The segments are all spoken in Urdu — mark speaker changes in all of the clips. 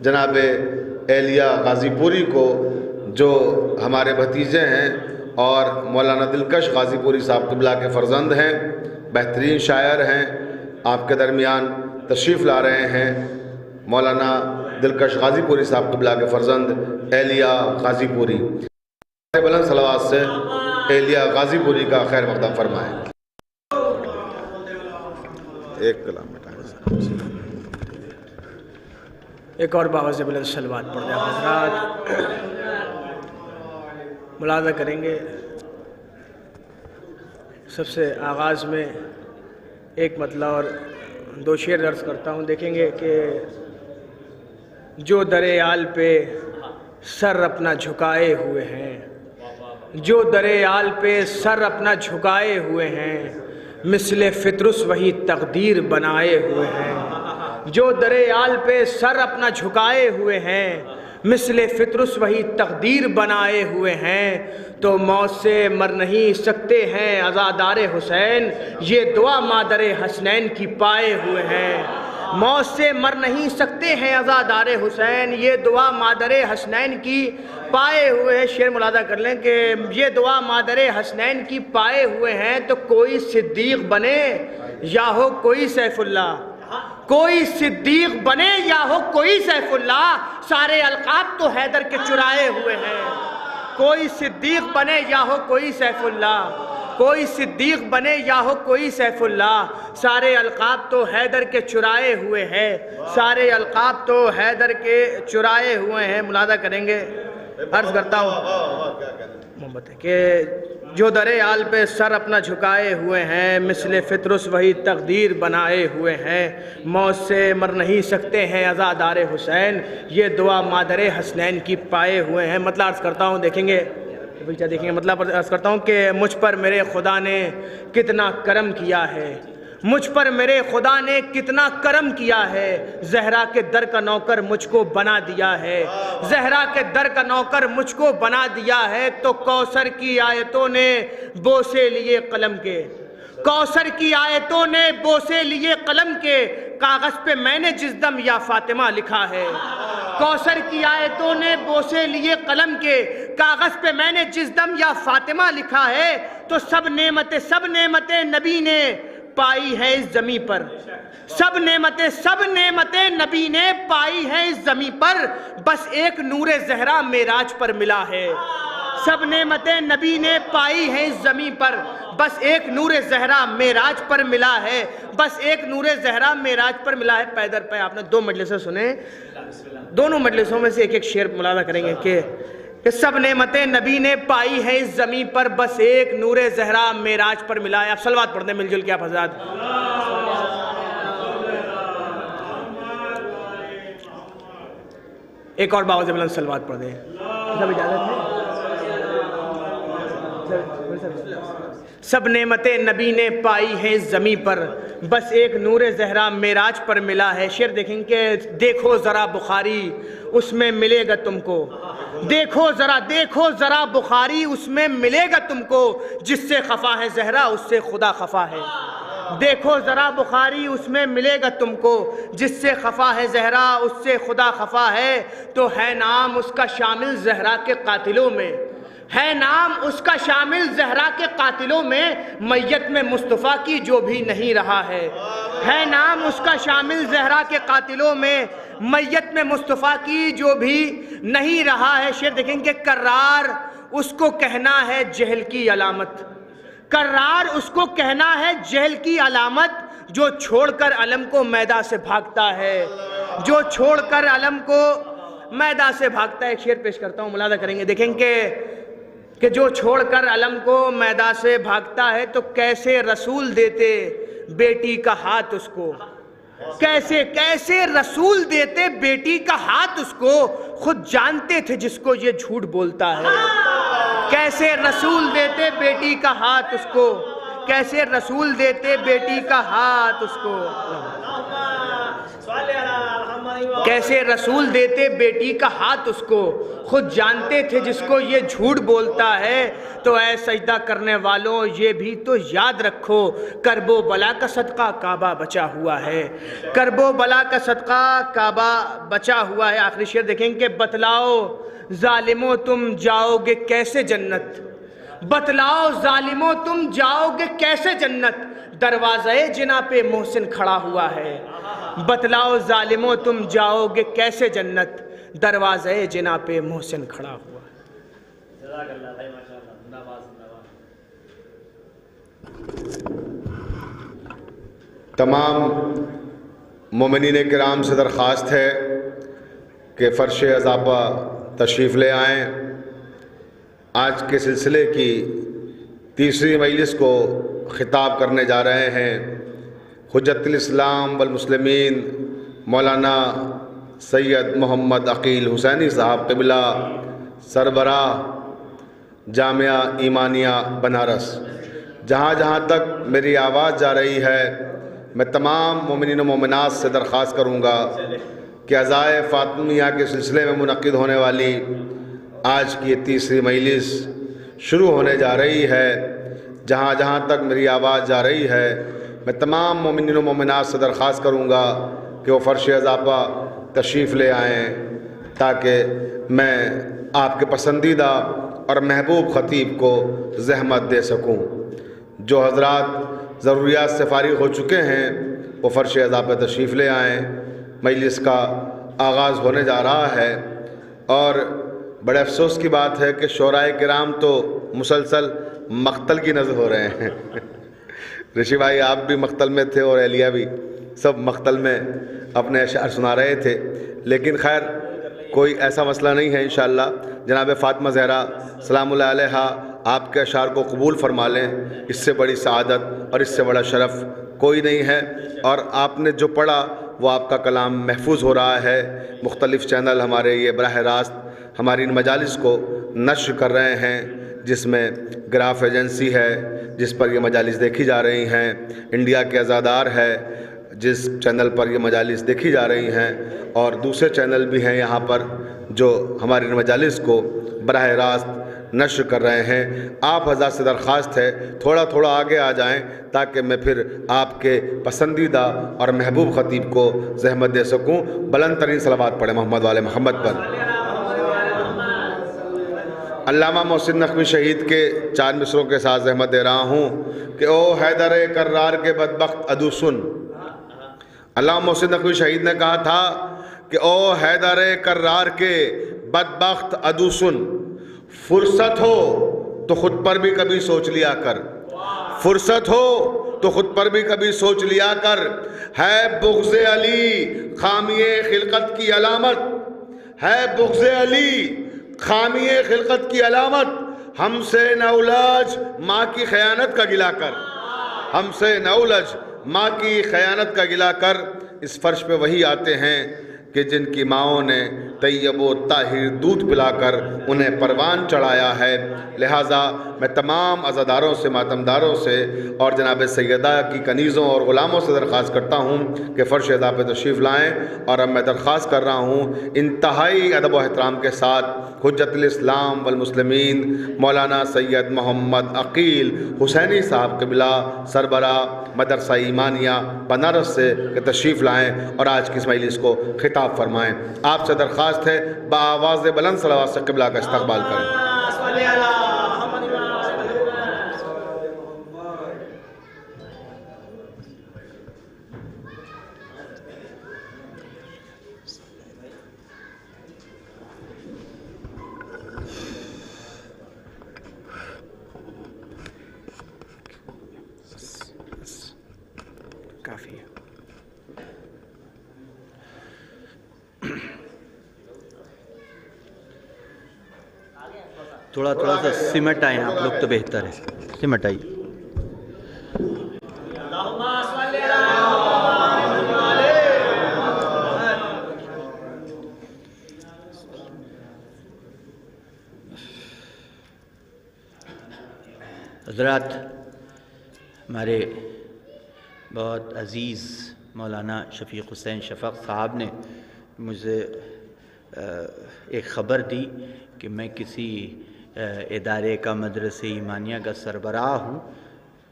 Speaker 1: جناب اہلیہ غازی پوری کو جو ہمارے بھتیجے ہیں اور مولانا دلکش غازی پوری صاحب قبلہ کے فرزند ہیں، بہترین شاعر ہیں، آپ کے درمیان تشریف لا رہے ہیں مولانا دلکش غازی پوری صاحب قبلہ کے فرزند اہلیہ غازی پوری۔ بلند صلوات سے اہلیہ غازی پوری کا خیر مقدم فرمائیں۔ ایک کلام
Speaker 2: ایک اور باوجہ بلند صلوات پڑھ دیں حضرات۔ ملاحظہ کریں گے سب سے آغاز میں ایک مطلب اور دو شعر عرض کرتا ہوں۔ دیکھیں گے کہ جو دریال پہ سر اپنا جھکائے ہوئے ہیں، جو دریال پہ سر اپنا جھکائے ہوئے ہیں، مثل فطرس وہی تقدیر بنائے ہوئے ہیں۔ جو دریال پہ سر اپنا جھکائے ہوئے ہیں، مثل فطرس وہی تقدیر بنائے ہوئے ہیں، تو موت سے مر نہیں سکتے ہیں عزادار حسین، یہ دعا مادر حسنین کی پائے ہوئے ہیں۔ موت سے مر نہیں سکتے ہیں عزادار حسین، یہ دعا مادر حسنین کی پائے ہوئے ہیں۔ شعر ملاحظہ کر لیں کہ یہ دعا مادر حسنین کی پائے ہوئے ہیں، تو کوئی صدیق بنے یا ہو کوئی سیف اللہ، کوئی صدیق بنے یا ہو کوئی سیف اللہ، سارے القاب تو حیدر کے چرائے ہوئے ہیں۔ کوئی صدیق بنے یا ہو کوئی سیف اللہ، کوئی صدیق بنے یا ہو کوئی سیف اللہ، سارے القاب تو حیدر کے چرائے ہوئے ہیں، سارے القاب تو حیدر کے چرائے ہوئے ہیں۔ ملاحظہ کریں گے، عرض کرتا ہوں محبت ہے کہ جو دریال پہ سر اپنا جھکائے ہوئے ہیں، مثل فطرس وہی تقدیر بنائے ہوئے ہیں، موت سے مر نہیں سکتے ہیں عزادار حسین، یہ دعا مادر حسنین کی پائے ہوئے ہیں۔ مطلب عرض کرتا ہوں، دیکھیں گے مطلب عرض کرتا ہوں کہ مجھ پر میرے خدا نے کتنا کرم کیا ہے، مجھ پر میرے خدا نے کتنا کرم کیا ہے، زہرا کے در کا نوکر مجھ کو بنا دیا ہے، زہرا کے در کا نوکر مجھ کو بنا دیا ہے، تو کوثر کی آیتوں نے بوسے لیے قلم کے، کوثر کی آیتوں نے بوسے لیے قلم کے، کاغذ پہ میں نے جس دم یا فاطمہ لکھا ہے، کوثر کی آیتوں نے بوسے لیے قلم کے، کاغذ پہ میں نے جس دم یا فاطمہ لکھا ہے، تو سب نعمتیں نبی نے پائی ہے اس زمین پر، سب نعمتیں نبی نے پائی ہے اس زمین پر، بس ایک نور زہرا معراج پر ملا ہے۔ سب نعمتیں نبی نے پائی ہیں اس زمین پر، بس ایک نور زہرا معراج پر ملا ہے، بس ایک نور زہرا معراج پر ملا ہے۔ پیدر پہ آپ نے دو مجلسیں سنے، دونوں مجلسوں میں سے ایک ایک شعر ملاحظہ کریں گے کہ سب نعمتیں نبی نے پائی ہیں اس زمین پر، بس ایک نور زہرا معراج پر ملا ہے۔ آپ صلوات پڑھ دیں مل جل کے آپ حضرات۔ ایک اور باوجہ بلند صلوات پڑھ دیں، سب اجازت ہے؟ سب نعمتیں نبی نے پائی ہیں اس زمین پر، بس ایک نور زہرا معراج پر ملا ہے۔ شعر دیکھیں کہ دیکھو ذرا بخاری اس میں ملے گا تم کو، دیکھو ذرا بخاری اس میں ملے گا تم کو، جس سے خفا ہے زہرا اس سے خدا خفا ہے۔ دیکھو ذرا بخاری اس میں ملے گا تم کو، جس سے خفا ہے زہرا اس سے خدا خفا ہے، تو ہے نام اس کا شامل زہرا کے قاتلوں میں، ہے نام اس کا شامل زہرا کے قاتلوں میں، میت میں مصطفیٰ کی جو بھی نہیں رہا ہے نام اس کا شامل زہرا کے قاتلوں میں، میت میں مصطفیٰ کی جو بھی نہیں رہا ہے۔ شعر دیکھیں کہ کرار اس کو کہنا ہے جہل کی علامت، کرار اس کو کہنا ہے جہل کی علامت، جو چھوڑ کر علم کو میدان سے بھاگتا ہے، جو چھوڑ کر علم کو میدان سے بھاگتا ہے۔ ایک شعر پیش کرتا ہوں، ملاحظہ کریں گے، دیکھیں کہ جو چھوڑ کر علم کو میدان سے بھاگتا ہے، تو کیسے رسول دیتے بیٹی کا ہاتھ اس کو، کیسے رسول دیتے بیٹی کا ہاتھ اس کو، خود جانتے تھے جس کو یہ جھوٹ بولتا ہے۔ کیسے رسول دیتے بیٹی کا ہاتھ اس کو، کیسے رسول دیتے بیٹی کا ہاتھ اس کو۔ کیسے رسول دیتے بیٹی کا ہاتھ اس کو، خود جانتے تھے جس کو یہ جھوٹ بولتا ہے، تو اے سجدہ کرنے والوں یہ بھی تو یاد رکھو، کرب و بلا کا صدقہ کعبہ بچا ہوا ہے، کرب و بلا کا صدقہ کعبہ بچا ہوا ہے۔ آخری شعر دیکھیں کہ بتلاؤ ظالموں تم جاؤ گے کیسے جنت، بتلاؤ ظالموں تم جاؤ گے کیسے جنت، دروازہ جنا پہ محسن کھڑا ہوا ہے، بتلاؤ ظالموں تم جاؤ گے کیسے جنت، دروازہ جنا پہ محسن کھڑا ہوا ہے۔
Speaker 1: تمام مومنین کرام سے درخواست ہے کہ فرش اضافہ تشریف لے آئیں۔ آج کے سلسلے کی تیسری مجلس کو خطاب کرنے جا رہے ہیں حجت الاسلام والمسلمین مولانا سید محمد عقیل حسینی صاحب قبلہ سربراہ جامعہ ایمانیہ بنارس۔ جہاں جہاں تک میری آواز جا رہی ہے میں تمام مومنین و مومنات سے درخواست کروں گا کہ عزائے فاطمیہ کے سلسلے میں منعقد ہونے والی آج کی یہ تیسری مجلس شروع ہونے جا رہی ہے۔ جہاں جہاں تک میری آواز جا رہی ہے میں تمام مومنین و مومنات سے درخواست کروں گا کہ وہ فرش اضافہ تشریف لے آئیں تاکہ میں آپ کے پسندیدہ اور محبوب خطیب کو زحمت دے سکوں۔ جو حضرات ضروریات سے فارغ ہو چکے ہیں وہ فرش اضافہ تشریف لے آئیں۔ مجلس کا آغاز ہونے جا رہا ہے اور بڑے افسوس کی بات ہے کہ شعراء کرام تو مسلسل مقتل کی نظر ہو رہے ہیں۔ رشی بھائی آپ بھی مقتل میں تھے اور اہلیہ بھی، سب مقتل میں اپنے اشعار سنا رہے تھے، لیکن خیر کوئی ایسا مسئلہ نہیں ہے۔ انشاءاللہ جناب فاطمہ زہرا سلام اللہ علیہا آپ کے اشعار کو قبول فرما لیں، اس سے بڑی سعادت اور اس سے بڑا شرف کوئی نہیں ہے۔ اور آپ نے جو پڑھا وہ آپ کا کلام محفوظ ہو رہا ہے۔ مختلف چینل ہمارے یہ براہ راست ہماری ان مجالس کو نشر کر رہے ہیں، جس میں گراف ایجنسی ہے جس پر یہ مجالس دیکھی جا رہی ہیں، انڈیا کے ازادار ہے جس چینل پر یہ مجالس دیکھی جا رہی ہیں، اور دوسرے چینل بھی ہیں یہاں پر جو ہماری ان مجالس کو براہ راست نشر کر رہے ہیں۔ آپ حضرات سے درخواست ہے تھوڑا تھوڑا آگے آ جائیں تاکہ میں پھر آپ کے پسندیدہ اور محبوب خطیب کو زحمت دے سکوں۔ بلند ترین صلوات پڑھیں محمد والے محمد پر۔ علامہ محسن نقوی شہید کے 4 مصروں کے ساتھ زحمت دے رہا ہوں کہ او حیدر کرار کے بدبخت عدو سن۔ علامہ محسن نقوی شہید نے کہا تھا کہ او حیدر کرار کے بدبخت عدو سن، فرصت ہو تو خود پر بھی کبھی سوچ لیا کر، فرصت ہو تو خود پر بھی کبھی سوچ لیا کر، ہے بغض علی خامی خلقت کی علامت، ہے بغض علی خامی خلقت کی علامت، ہم سے نہ الجھ ماں کی خیانت کا گلہ کر، ہم سے نہ الجھ ماں کی خیانت کا گلہ کر۔ اس فرش پہ وہی آتے ہیں کہ جن کی ماؤں نے طیب و طاہر دودھ پلا کر انہیں پروان چڑھایا ہے۔ لہٰذا میں تمام عزاداروں سے، ماتمداروں سے اور جناب سیدہ کی کنیزوں اور غلاموں سے درخواست کرتا ہوں کہ فرش اضافہ تشریف لائیں، اور اب میں درخواست کر رہا ہوں انتہائی ادب و احترام کے ساتھ حجت الاسلام والمسلمین مولانا سید محمد عقیل حسینی صاحب قبلہ سربراہ مدرسہ ایمانیہ بنارس سے کہ تشریف لائیں اور آج کی اس مجلس کو خطاب فرمائیں۔ آپ سے درخواست ہے بآواز بلند صلوات سے قبلہ کا استقبال کریں۔
Speaker 2: کافی ہے۔
Speaker 3: تھوڑا سا سمٹ آئیں آپ لوگ تو بہتر ہے، سمٹ آئیے۔ حضرات، ہمارے بہت عزیز مولانا شفیق حسین شفق صاحب نے مجھے ایک خبر دی کہ میں کسی ادارے کا مدرسہ ایمانیہ کا سربراہ ہوں،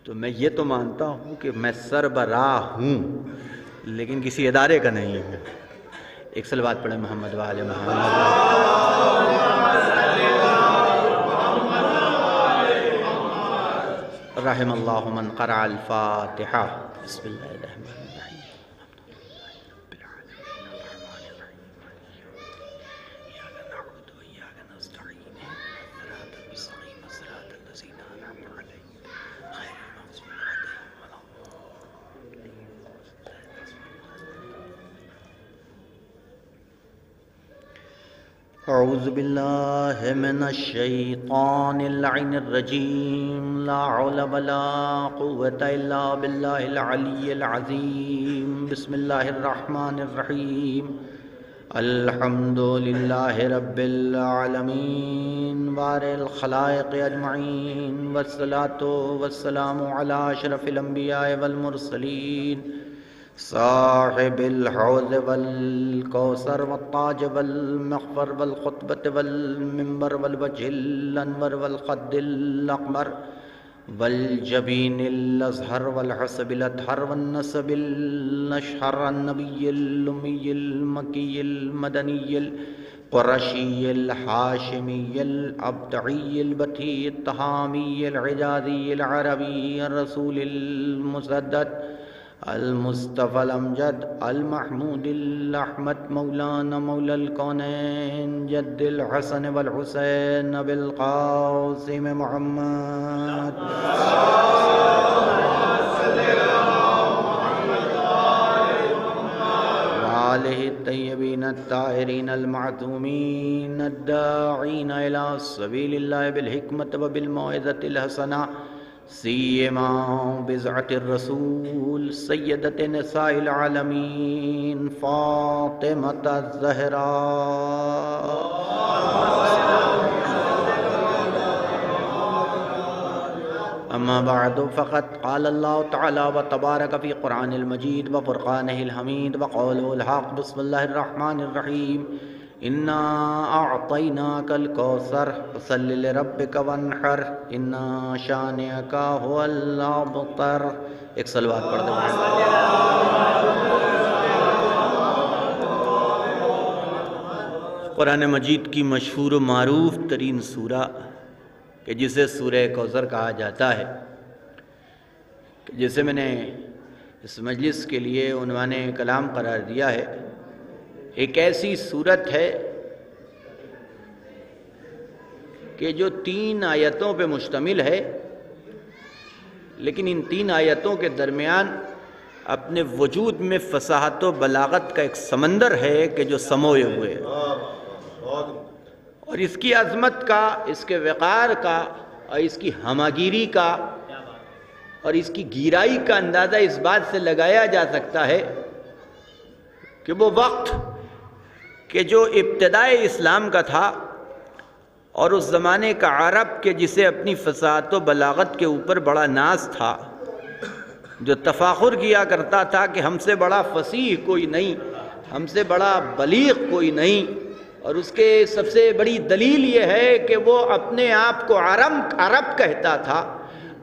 Speaker 3: تو میں یہ تو مانتا ہوں کہ میں سربراہ ہوں لیکن کسی ادارے کا نہیں ہوں۔ ایک صلوات پڑھیں محمد وآل محمد۔ رحم اللہ من قرأ الفاتحہ۔ بسم اللہ الرحمن الرحیم۔ اعوذ باللہ من الشیطان اللعین الرجیم، لا حول ولا قوة الا باللہ العلی العظیم۔ بسم اللہ الرحمن الرحیم۔ الحمد للہ رب العالمین بارئ الخلائق اجمعین، والصلاة والسلام علی اشرف الانبیاء والمرسلین، صاحب الحوض والکوثر والتاج والمغفر والخطبة والمنبر والوجه الانور والخد الاقمر والجبین الازہر والحسب الاطہر والنسب الاشہر، النبی الامی المکی المدنی القرشی الحاشمی الابدعی البتی التہامی العجازی العربی الرسول المسدد المصطفى الامجد المحمود الاحمد، مولانا مولا الكونين جد الحسن والحسين ابي القاسم محمد وآله الطيبين الطاهرين المعصومين الداعين إلى سبيل الله بالحكمة وبالموعظة الحسنة، سیما بضعت الرسول سیدت نساء العالمین فاطمۃ الزہراء۔ اما بعد فقد قال اللہ تعالی وتبارک فی قرآن المجید وفرقانہ الحمید وقولہ الحق۔ بسم اللہ الرحمن الرحیم۔ انا اعطیناک الکوثر فصل لربک وانحر انا شانئک هو الابتر۔ ایک صلوات پڑھ دیں۔ قرآن مجید کی مشہور و معروف ترین سورہ کہ جسے سورہ کوثر کہا جاتا ہے، جسے میں نے اس مجلس کے لیے عنوان کلام قرار دیا ہے، ایک ایسی صورت ہے کہ جو 3 آیتوں پہ مشتمل ہے، لیکن ان 3 آیتوں کے درمیان اپنے وجود میں فصاحت و بلاغت کا ایک سمندر ہے کہ جو سموئے ہوئے ہے، اور اس کی عظمت کا، اس کے وقار کا اور اس کی ہماگیری کا اور اس کی گیرائی کا اندازہ اس بات سے لگایا جا سکتا ہے کہ وہ وقت کہ جو ابتدائے اسلام کا تھا اور اس زمانے کا عرب کہ جسے اپنی فصاحت و بلاغت کے اوپر بڑا ناز تھا، جو تفاخر کیا کرتا تھا کہ ہم سے بڑا فصیح کوئی نہیں، ہم سے بڑا بلیغ کوئی نہیں، اور اس کے سب سے بڑی دلیل یہ ہے کہ وہ اپنے آپ کو عرب کہتا تھا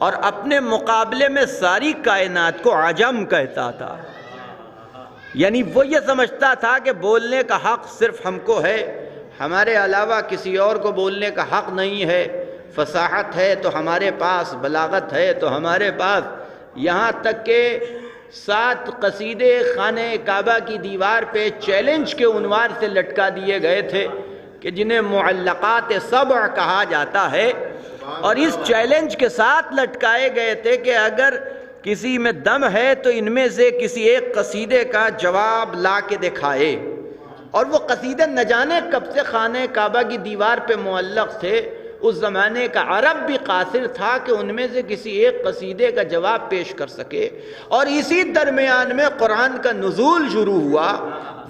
Speaker 3: اور اپنے مقابلے میں ساری کائنات کو عجم کہتا تھا۔ یعنی وہ یہ سمجھتا تھا کہ بولنے کا حق صرف ہم کو ہے، ہمارے علاوہ کسی اور کو بولنے کا حق نہیں ہے، فصاحت ہے تو ہمارے پاس، بلاغت ہے تو ہمارے پاس، یہاں تک کہ 7 قصیدے خانہ کعبہ کی دیوار پہ چیلنج کے عنوان سے لٹکا دیے گئے تھے کہ جنہیں معلقات سبع کہا جاتا ہے، اور اس چیلنج کے ساتھ لٹکائے گئے تھے کہ اگر کسی میں دم ہے تو ان میں سے کسی ایک قصیدے کا جواب لا کے دکھائے، اور وہ قصیدے نہ جانے کب سے خانہ کعبہ کی دیوار پہ معلق تھے۔ اس زمانے کا عرب بھی قاصر تھا کہ ان میں سے کسی ایک قصیدے کا جواب پیش کر سکے، اور اسی درمیان میں قرآن کا نزول شروع ہوا،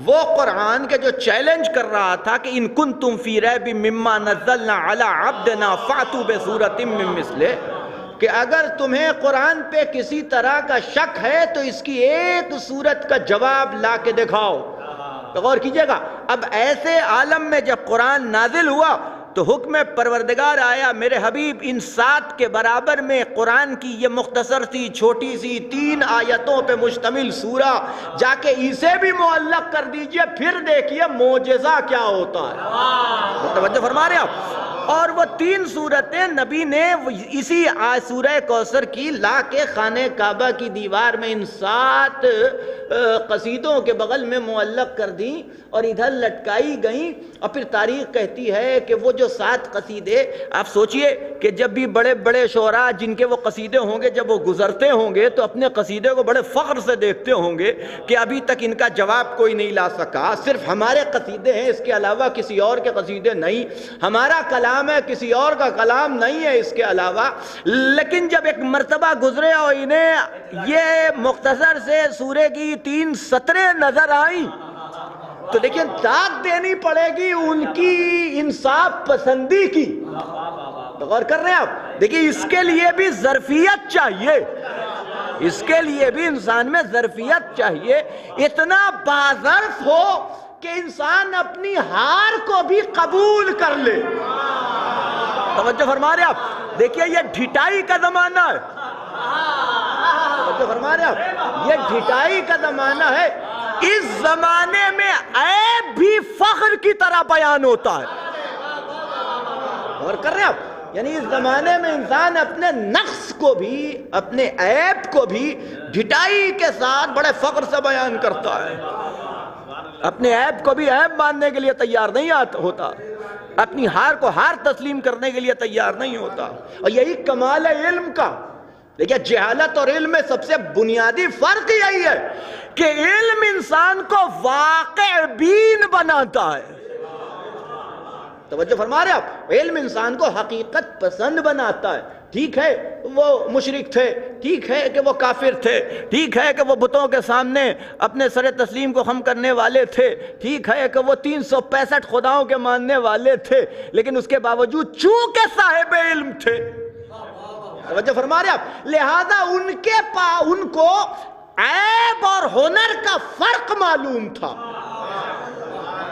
Speaker 3: وہ قرآن کے جو چیلنج کر رہا تھا کہ ان کنتم فی ریب مما نزلنا علی عبدنا فاتوا بسورۃ من مثلہ، کہ اگر تمہیں قرآن پہ کسی طرح کا شک ہے تو اس کی ایک سورت کا جواب لا کے دکھاؤ۔ تو غور کیجئے گا، اب ایسے عالم میں جب قرآن نازل ہوا تو حکم پروردگار آیا، میرے حبیب ان 7 کے برابر میں قرآن کی یہ مختصر سی چھوٹی سی 3 آیتوں پہ مشتمل سورہ جا کے اسے بھی معلق کر دیجئے، پھر دیکھیے معجزہ کیا ہوتا ہے۔ توجہ فرما رہے آپ؟ اور وہ 3 سورتیں نبی نے اسی سورہ کوثر کی لا کے خانہ کعبہ کی دیوار میں ان 7 قصیدوں کے بغل میں معلق کر دیں اور ادھر لٹکائی گئیں، اور پھر تاریخ کہتی ہے کہ وہ جو 7 قصیدے، آپ سوچئے کہ جب بھی بڑے بڑے شعراء جن کے وہ قصیدے ہوں گے جب وہ گزرتے ہوں گے تو اپنے قصیدے کو بڑے فخر سے دیکھتے ہوں گے کہ ابھی تک ان کا جواب کوئی نہیں لا سکا، صرف ہمارے قصیدے ہیں، اس کے علاوہ کسی اور کے قصیدے نہیں، ہمارا کلام ہے، کسی اور کا کلام نہیں ہے اس کے علاوہ۔ لیکن جب ایک مرتبہ گزرے اور انہیں یہ مختصر سے سورے کی 3 سطریں نظر آئیں تو لیکن داد دینی پڑے گی ان کی انصاف پسندی کی۔ تو غور کر رہے ہیں آپ؟ دیکھیں اس کے لیے بھی ظرفیت چاہیے، اس کے لیے بھی انسان میں ظرفیت چاہیے، اتنا باظرف ہو کہ انسان اپنی ہار کو بھی قبول کر لے۔ توجہ فرما رہے آپ؟ دیکھیے یہ ڈھٹائی کا زمانہ ہے، توجہ فرما رہے آپ؟ یہ ڈھٹائی کا زمانہ ہے، اس زمانے میں عیب بھی فخر کی طرح بیان ہوتا ہے۔ غور کر رہے ہیں آپ؟ یعنی اس زمانے میں انسان اپنے نقص کو بھی، اپنے عیب کو بھی ڈھٹائی کے ساتھ بڑے فخر سے بیان کرتا ہے، اپنے عیب کو بھی عیب ماننے کے لیے تیار نہیں ہوتا، اپنی ہار کو ہار تسلیم کرنے کے لیے تیار نہیں ہوتا۔ اور یہی کمال ہے علم کا۔ دیکھیں جہالت اور علم میں سب سے بنیادی فرق یہی ہے کہ علم انسان کو واقع بین بناتا ہے۔ توجہ فرما رہے آپ؟ علم انسان کو حقیقت پسند بناتا ہے۔ ٹھیک ہے وہ مشرک تھے، ٹھیک ہے کہ وہ کافر تھے، ٹھیک ہے کہ وہ بتوں کے سامنے اپنے سر تسلیم کو خم کرنے والے تھے، ٹھیک ہے کہ وہ 365 خداؤں کے ماننے والے تھے، لیکن اس کے باوجود چونکہ صاحب علم تھے۔ توجہ فرما رہے آپ؟ لہذا ان کو عیب اور ہنر کا فرق معلوم تھا۔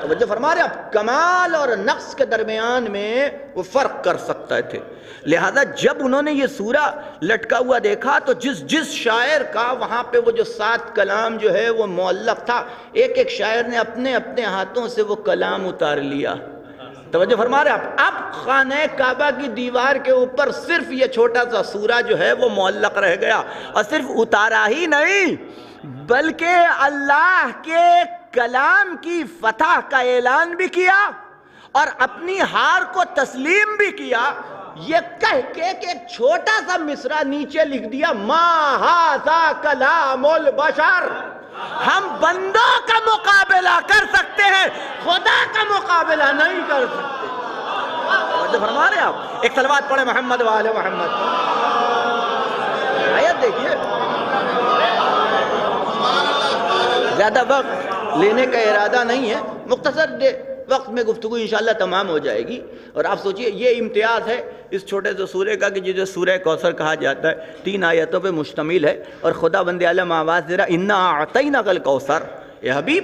Speaker 3: توجہ فرما رہے آپ؟ کمال اور نقص کے درمیان میں وہ فرق کر سکتے تھے۔ لہذا جب انہوں نے یہ سورہ لٹکا ہوا دیکھا تو جس شاعر کا وہاں پہ وہ جو 7 کلام جو ہے وہ معلق تھا، ایک شاعر نے اپنے ہاتھوں سے وہ کلام اتار لیا۔ توجہ فرما رہے آپ؟ اب خانہ کعبہ کی دیوار کے اوپر صرف یہ چھوٹا سا سورہ جو ہے وہ معلق رہ گیا، اور صرف اتارا ہی نہیں بلکہ اللہ کے کلام کی فتح کا اعلان بھی کیا اور اپنی ہار کو تسلیم بھی کیا، یہ کہہ کے کہ ایک چھوٹا سا مصرع نیچے لکھ دیا، ما ھذا کلام البشر، ہم بندوں کا مقابلہ کر سکتے ہیں، خدا کا مقابلہ نہیں کر سکتے۔ توجہ فرما رہے ہیں آپ؟ ایک صلوات پڑھیں محمد و آل محمد۔ آیت دیکھیے، زیادہ وقت لینے کا ارادہ نہیں ہے، مختصر وقت میں گفتگو انشاءاللہ تمام ہو جائے گی۔ اور آپ سوچئے یہ امتیاز ہے اس چھوٹے سے سورے کا کہ جو سورہ کوثر کہا جاتا ہے 3 آیتوں پہ مشتمل ہے، اور خدا بند عالم آواز دے رہا، انا اعطیناک الکوثر، اے حبیب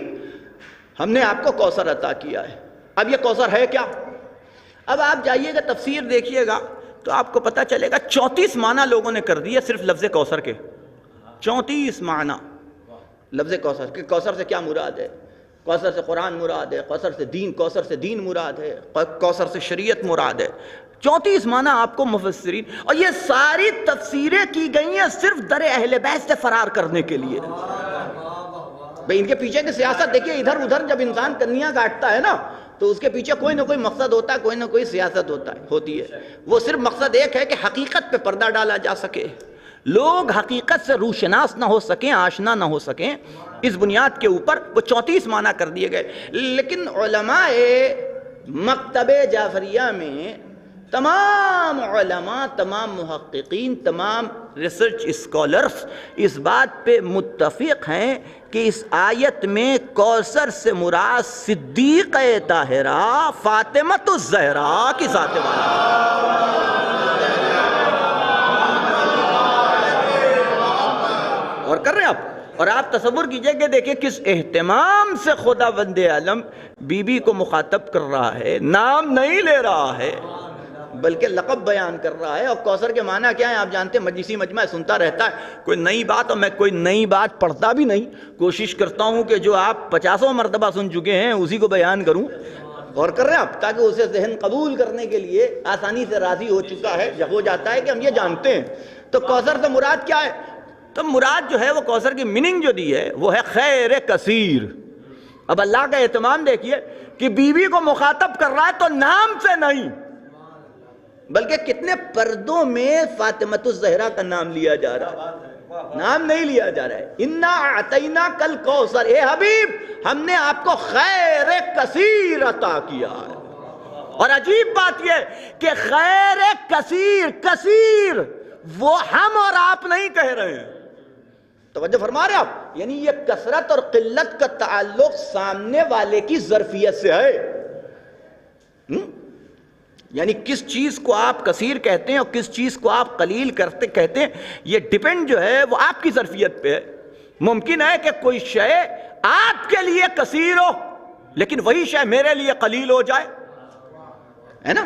Speaker 3: ہم نے آپ کو کوثر عطا کیا ہے۔ اب یہ کوثر ہے کیا؟ اب آپ جائیے گا تفسیر دیکھیے گا تو آپ کو پتہ چلے گا 34 معنی لوگوں نے کر دیے صرف لفظ کوثر کے، 34 معنی لفظ کوثر کہ کوثر سے کیا مراد ہے، کوثر سے قرآن مراد ہے، کوثر سے دین مراد ہے، کوثر سے شریعت مراد ہے، 34 معنی آپ کو مفسرین، اور یہ ساری تفسیریں کی گئی ہیں صرف در اہل بیت سے فرار کرنے کے لیے۔ بھئی ان کے پیچھے کی سیاست دیکھیے، ادھر ادھر جب انسان کنیاں کاٹتا ہے نا تو اس کے پیچھے کوئی نہ کوئی مقصد ہوتا ہے، کوئی نہ کوئی سیاست ہوتی ہے۔ وہ صرف مقصد ایک ہے کہ حقیقت پہ پردہ ڈالا جا سکے، لوگ حقیقت سے روشناس نہ ہو سکیں، آشنا نہ ہو سکیں، اس بنیاد کے اوپر وہ 34 معنی کر دیے گئے۔ لیکن علماء مکتب جعفریہ میں تمام علماء، تمام محققین، تمام ریسرچ اسکالرز اس بات پہ متفق ہیں کہ اس آیت میں کوثر سے مراد صدیقہ طاہرہ فاطمۃ الزہرا کی ذات والا۔ اور کر رہے ہیں آپ؟ اور آپ تصور کیجئے کہ دیکھیں کس اہتمام سے خدا بند عالم بی بی کو مخاطب کر رہا ہے، نام نہیں لے رہا ہے بلکہ لقب بیان کر رہا ہے۔ اور کوثر کے معنی کیا ہے آپ جانتے ہیں، مجلسی مجمع سنتا رہتا ہے کوئی نئی بات، اور میں کوئی نئی بات پڑھتا بھی نہیں، کوشش کرتا ہوں کہ جو آپ 50 مرتبہ سن چکے ہیں اسی کو بیان کروں، غور کر رہے ہیں آپ، تاکہ اسے ذہن قبول کرنے کے لیے آسانی سے راضی ہو چکا ہے، ہو جاتا ہے کہ ہم یہ جانتے ہیں۔ تو کوثر سے مراد کیا ہے؟ تو مراد جو ہے وہ کوثر کی میننگ جو دی ہے وہ ہے خیر کثیر۔ اب اللہ کا اہتمام دیکھیے کہ بیوی کو مخاطب کر رہا ہے تو نام سے نہیں، بلکہ کتنے پردوں میں فاطمۃ الزہرا کا نام لیا جا رہا ہے، نام نہیں لیا جا رہا ہے۔ انا اعطیناک الکوثر، اے حبیب ہم نے آپ کو خیر کثیر عطا کیا ہے۔ اور عجیب بات یہ کہ خیر کثیر، کثیر وہ ہم اور آپ نہیں کہہ رہے ہیں، توجہ فرما رہے ہیں آپ، یعنی یہ کثرت اور قلت کا تعلق سامنے والے کی ظرفیت سے ہے۔ یعنی کس چیز کو آپ کثیر کہتے ہیں اور کس چیز کو آپ قلیل کہتے ہیں، یہ ڈیپینڈ جو ہے وہ آپ کی ظرفیت پہ ہے۔ ممکن ہے کہ کوئی شے آپ کے لیے کثیر ہو لیکن وہی شے میرے لیے قلیل ہو جائے، ہے نا؟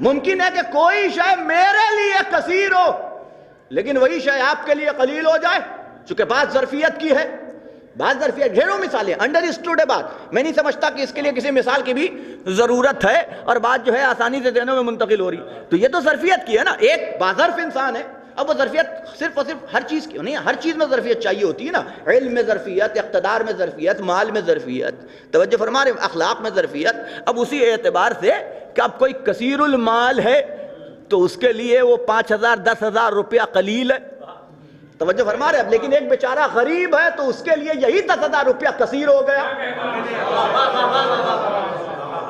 Speaker 3: ممکن ہے کہ کوئی شے میرے لیے کثیر ہو لیکن وہی شے آپ کے لیے قلیل ہو جائے، چونکہ بات ظرفیت کی ہے، بات ظرفیت، ڈھیروں مثالیں، انڈرسٹوڈ ہے بات، میں نہیں سمجھتا کہ اس کے لیے کسی مثال کی بھی ضرورت ہے، اور بات جو ہے آسانی سے ذہنوں میں منتقل ہو رہی، تو یہ تو ظرفیت کی ہے نا، ایک باظرف انسان ہے، اب وہ ظرفیت صرف اور صرف ہر چیز کی نہیں، ہر چیز میں ظرفیت چاہیے ہوتی ہے نا، علم میں ظرفیت، اقتدار میں ظرفیت، مال میں ظرفیت، توجہ فرما رہے ہیں، اخلاق میں ظرفیت۔ اب اسی اعتبار سے کہ اب کوئی کثیر المال ہے تو اس کے لیے وہ 5,000 10,000 روپیہ قلیل ہے، توجہ فرما رہے ہیں، لیکن ایک بیچارہ غریب ہے تو اس کے لیے یہی 10,000 روپیہ کثیر ہو گیا۔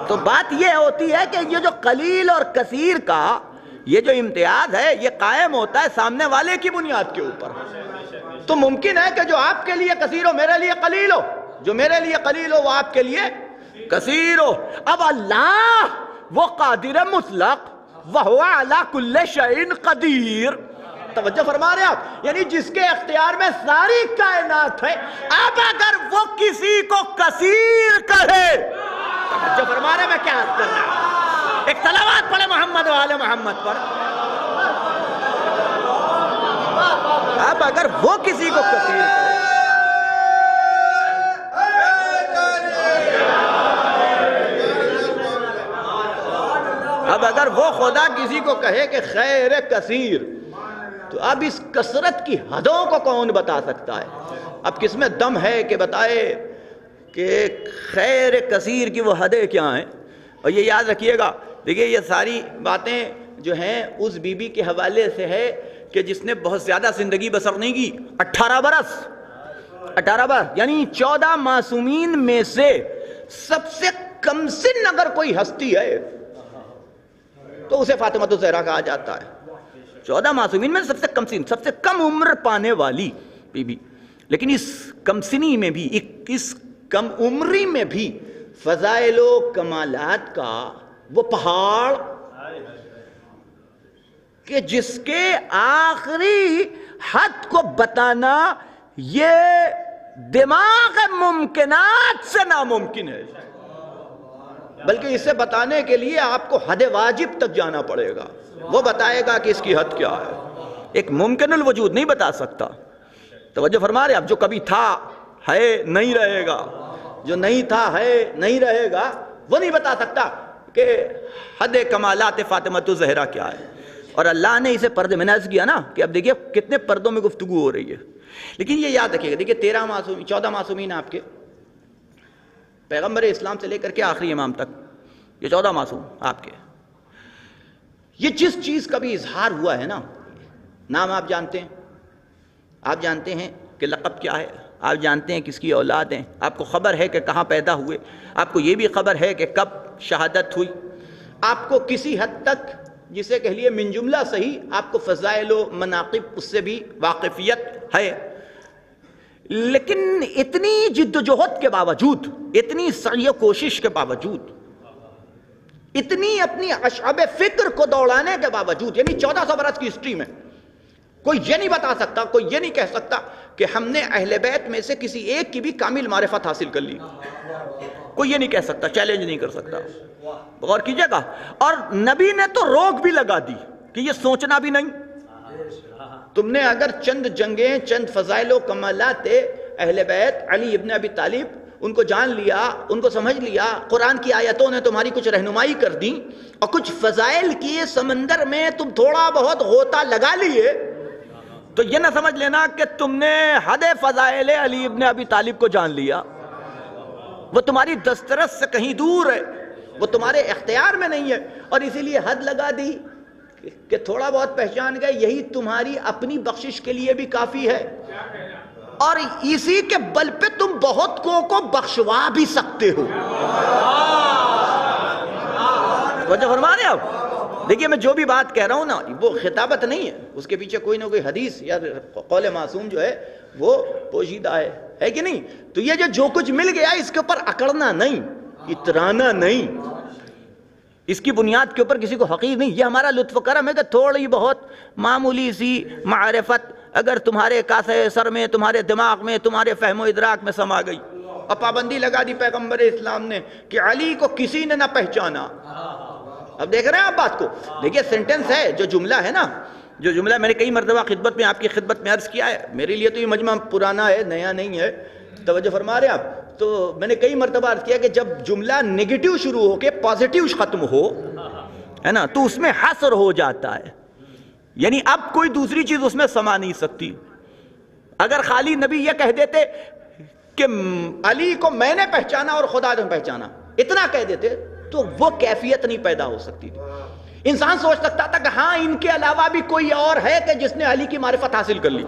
Speaker 3: تو بات یہ ہوتی ہے کہ یہ جو قلیل اور کثیر کا یہ جو امتیاز ہے یہ قائم ہوتا ہے سامنے والے کی بنیاد کے اوپر۔ تو ممکن ہے کہ جو آپ کے لیے کثیر ہو میرے لیے قلیل ہو، جو میرے لیے قلیل ہو وہ آپ کے لیے کثیر ہو۔ اب اللہ وہ قادر مطلق، وَهُوَ عَلَى كُلِّ شَيْءٍ قَدِيرٌ، توجہ فرما رہے ہیں آپ، یعنی جس کے اختیار میں ساری کائنات ہے، اب اگر وہ کسی کو کثیر کہے، توجہ فرما رہے ہیں میں کیا عرض کر رہا ہوں، ایک صلوات پڑھے محمد و آل محمد پر، اب اگر وہ کسی کو کثیر کہے، اب اگر وہ خدا کسی کو کہے کہ خیر کثیر، تو اب اس کثرت کی حدوں کو کون بتا سکتا ہے؟ اب کس میں دم ہے کہ بتائے کہ خیر کثیر کی وہ حدیں کیا ہیں؟ اور یہ یاد رکھیے گا، دیکھیے یہ ساری باتیں جو ہیں اس بی بی کے حوالے سے ہے کہ جس نے بہت زیادہ زندگی بسر نہیں کی، 18 برس، یعنی 14 معصومین میں سے سب سے کم سن اگر کوئی ہستی ہے تو اسے فاطمۃ الزہرا کہا جاتا ہے۔ 14 معصومین میں سب سے کم سن، سب سے کم عمر پانے والی بی بی، لیکن اس کم سنی میں بھی، اس کم عمری میں بھی فضائل و کمالات کا وہ پہاڑ کہ جس کے آخری حد کو بتانا یہ دماغ ممکنات سے ناممکن ہے، بلکہ اسے بتانے کے لیے آپ کو حد واجب تک جانا پڑے گا، وہ بتائے گا کہ اس کی حد کیا ہے، ایک ممکن الوجود نہیں بتا سکتا، توجہ فرما رہے، اب جو کبھی تھا ہے نہیں رہے گا، جو نہیں تھا ہے نہیں رہے گا، وہ نہیں بتا سکتا کہ حد کمالات فاطمۃ الزہرا کیا ہے۔ اور اللہ نے اسے پردے میں نازل کیا نا، کہ اب دیکھیے کتنے پردوں میں گفتگو ہو رہی ہے، لیکن یہ یاد رکھیے گا، دیکھیے 14 معصومین آپ کے، پیغمبر اسلام سے لے کر کے آخری امام تک، یہ 14 معصوم آپ کے، یہ جس چیز کا بھی اظہار ہوا ہے نا، نام آپ جانتے ہیں، آپ جانتے ہیں کہ لقب کیا ہے، آپ جانتے ہیں کس کی اولاد ہیں، آپ کو خبر ہے کہ کہاں پیدا ہوئے، آپ کو یہ بھی خبر ہے کہ کب شہادت ہوئی، آپ کو کسی حد تک جسے کہہ لیے من جملہ صحیح، آپ کو فضائل و مناقب اس سے بھی واقفیت ہے، لیکن اتنی جد و جہد کے باوجود، اتنی سعی و کوشش کے باوجود، اتنی اپنی اشعب فکر کو دوڑانے کے باوجود، یعنی 1400 برس کی ہسٹری میں کوئی یہ نہیں بتا سکتا، کوئی یہ نہیں کہہ سکتا کہ ہم نے اہل بیت میں سے کسی ایک کی بھی کامل معرفت حاصل کر لی، کوئی یہ نہیں کہہ سکتا، چیلنج نہیں کر سکتا. غور کیجئے گا. اور نبی نے تو روک بھی لگا دی کہ یہ سوچنا بھی نہیں. تم نے اگر چند جنگیں، چند فضائل و کمالات اہل بیت علی ابن ابی طالب ان کو جان لیا، ان کو سمجھ لیا، قرآن کی آیتوں نے تمہاری کچھ رہنمائی کر دی، اور کچھ فضائل کی سمندر میں تم تھوڑا بہت غوطہ لگا لیے، تو یہ نہ سمجھ لینا کہ تم نے حد فضائل علی ابن ابی طالب کو جان لیا. وہ تمہاری دسترس سے کہیں دور ہے، وہ تمہارے اختیار میں نہیں ہے، اور اسی لیے حد لگا دی کہ تھوڑا بہت پہچان گئے، یہی تمہاری اپنی بخشش کے لیے بھی کافی ہے، اور اسی کے بل پہ تم بہت کو بخشوا بھی سکتے ہو. وجہ فرما رہے ہیں آپ. دیکھیے میں جو بھی بات کہہ رہا ہوں نا، وہ خطابت نہیں ہے، اس کے پیچھے کوئی نہ کوئی حدیث یا قول معصوم جو ہے وہ پوشیدہ ہے کہ نہیں. تو یہ جو کچھ مل گیا اس کے اوپر اکڑنا نہیں، اترانا نہیں، اس کی بنیاد کے اوپر کسی کو حقیر نہیں. یہ ہمارا لطف کرم ہے کہ تھوڑی بہت معمولی سی معرفت اگر تمہارے کاسے سر میں، تمہارے دماغ میں، تمہارے فہم و ادراک میں سما گئی، اور پابندی لگا دی پیغمبر اسلام نے کہ علی کو کسی نے نہ پہچانا. اب دیکھ رہے ہیں آپ بات کو. دیکھیے سینٹنس ہے، جو جملہ ہے نا، جو جملہ میں نے کئی مرتبہ خدمت میں، آپ کی خدمت میں عرض کیا ہے، میرے لیے تو یہ مجمع پرانا ہے، نیا نہیں ہے، توجہ فرما رہے ہیں آپ. تو میں نے کئی مرتبہ عرض کیا کہ جب جملہ نگیٹو شروع ہو کے پازیٹیو ختم ہو، ہے نا، تو اس میں حصر ہو جاتا ہے، یعنی اب کوئی دوسری چیز اس میں سما نہیں سکتی. اگر خالی نبی یہ کہہ دیتے کہ علی کو میں نے پہچانا اور خدا نے پہچانا، اتنا کہہ دیتے تو وہ کیفیت نہیں پیدا ہو سکتی تھی. انسان سوچ سکتا تھا کہ ہاں ان کے علاوہ بھی کوئی اور ہے کہ جس نے علی کی معرفت حاصل کر لی،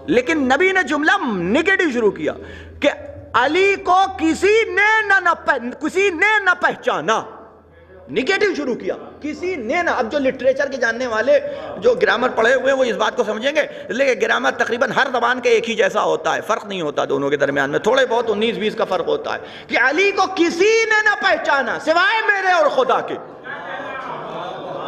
Speaker 3: لیکن نبی نے جملہ نگیٹو شروع کیا کہ علی کو کسی نے نہ پہچانا. نگیٹو شروع کیا، کسی نے نہ. اب جو لٹریچر کے جاننے والے، جو گرامر پڑھے ہوئے وہ اس بات کو سمجھیں گے، لیکن گرامر تقریباً ہر زبان کے ایک ہی جیسا ہوتا ہے، فرق نہیں ہوتا دونوں کے درمیان میں، تھوڑے بہت 19-20 کا فرق ہوتا ہے. کہ علی کو کسی نے نہ پہچانا سوائے میرے اور خدا کے،